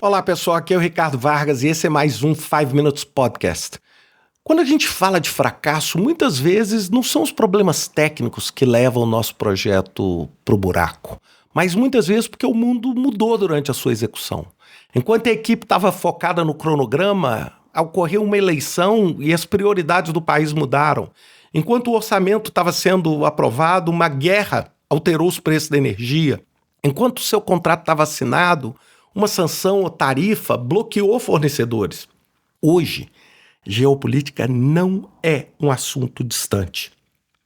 Olá pessoal, aqui é o Ricardo Vargas e esse é mais um 5 Minutes Podcast. Quando a gente fala de fracasso, muitas vezes não são os problemas técnicos que levam o nosso projeto para o buraco, mas muitas vezes porque o mundo mudou durante a sua execução. Enquanto a equipe estava focada no cronograma, ocorreu uma eleição e as prioridades do país mudaram. Enquanto o orçamento estava sendo aprovado, uma guerra alterou os preços da energia. Enquanto o seu contrato estava assinado, uma sanção ou tarifa bloqueou fornecedores. Hoje, geopolítica não é um assunto distante.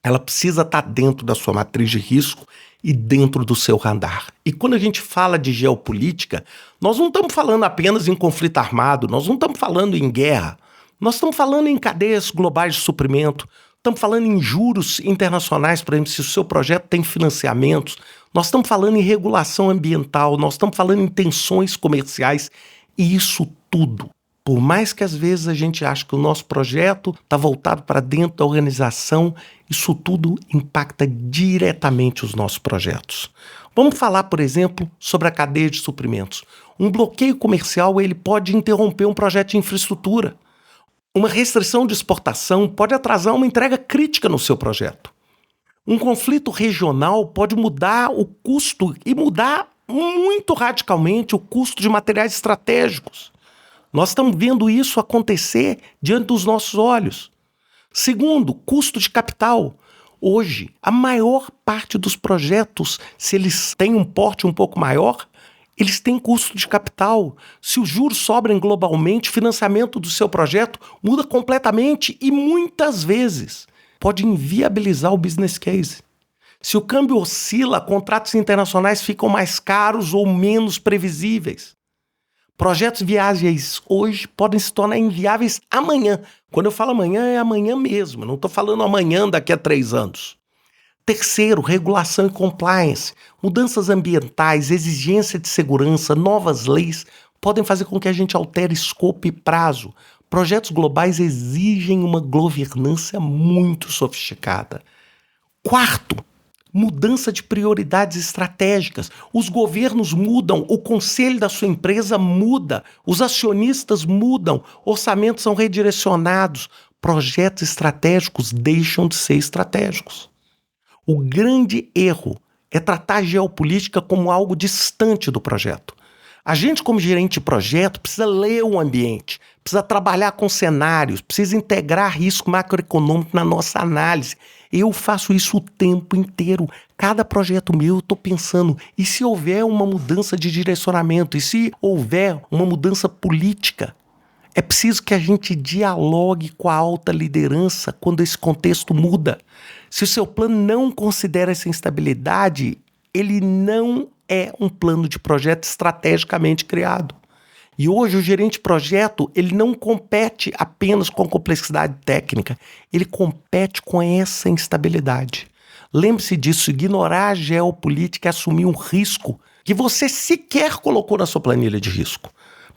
Ela precisa estar dentro da sua matriz de risco e dentro do seu radar. E quando a gente fala de geopolítica, nós não estamos falando apenas em conflito armado, nós não estamos falando em guerra, nós estamos falando em cadeias globais de suprimento, estamos falando em juros internacionais, por exemplo, se o seu projeto tem financiamentos, nós estamos falando em regulação ambiental, nós estamos falando em tensões comerciais, e isso tudo. Por mais que às vezes a gente ache que o nosso projeto está voltado para dentro da organização, isso tudo impacta diretamente os nossos projetos. Vamos falar, por exemplo, sobre a cadeia de suprimentos. Um bloqueio comercial ele pode interromper um projeto de infraestrutura. Uma restrição de exportação pode atrasar uma entrega crítica no seu projeto. Um conflito regional pode mudar o custo e mudar muito radicalmente o custo de materiais estratégicos. Nós estamos vendo isso acontecer diante dos nossos olhos. Segundo, custo de capital. Hoje, a maior parte dos projetos, se eles têm um porte um pouco maior, eles têm custo de capital. Se os juros sobem globalmente, o financiamento do seu projeto muda completamente e muitas vezes pode inviabilizar o business case. Se o câmbio oscila, contratos internacionais ficam mais caros ou menos previsíveis. Projetos viáveis hoje podem se tornar inviáveis amanhã. Quando eu falo amanhã, é amanhã mesmo. Não estou falando amanhã daqui a 3 anos. Terceiro, regulação e compliance. Mudanças ambientais, exigência de segurança, novas leis podem fazer com que a gente altere escopo e prazo. Projetos globais exigem uma governança muito sofisticada. Quarto, mudança de prioridades estratégicas. Os governos mudam, o conselho da sua empresa muda, os acionistas mudam, orçamentos são redirecionados, projetos estratégicos deixam de ser estratégicos. O grande erro é tratar a geopolítica como algo distante do projeto. A gente, como gerente de projeto, precisa ler o ambiente, precisa trabalhar com cenários, precisa integrar risco macroeconômico na nossa análise. Eu faço isso o tempo inteiro. Cada projeto meu eu estou pensando, e se houver uma mudança de direcionamento, e se houver uma mudança política? É preciso que a gente dialogue com a alta liderança quando esse contexto muda. Se o seu plano não considera essa instabilidade, ele não é um plano de projeto estrategicamente criado. E hoje o gerente de projeto, ele não compete apenas com complexidade técnica, ele compete com essa instabilidade. Lembre-se disso, ignorar a geopolítica é assumir um risco que você sequer colocou na sua planilha de risco.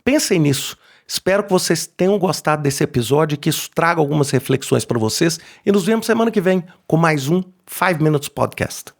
Pensem nisso. Espero que vocês tenham gostado desse episódio e que isso traga algumas reflexões para vocês. E nos vemos semana que vem com mais um 5 Minutes Podcast.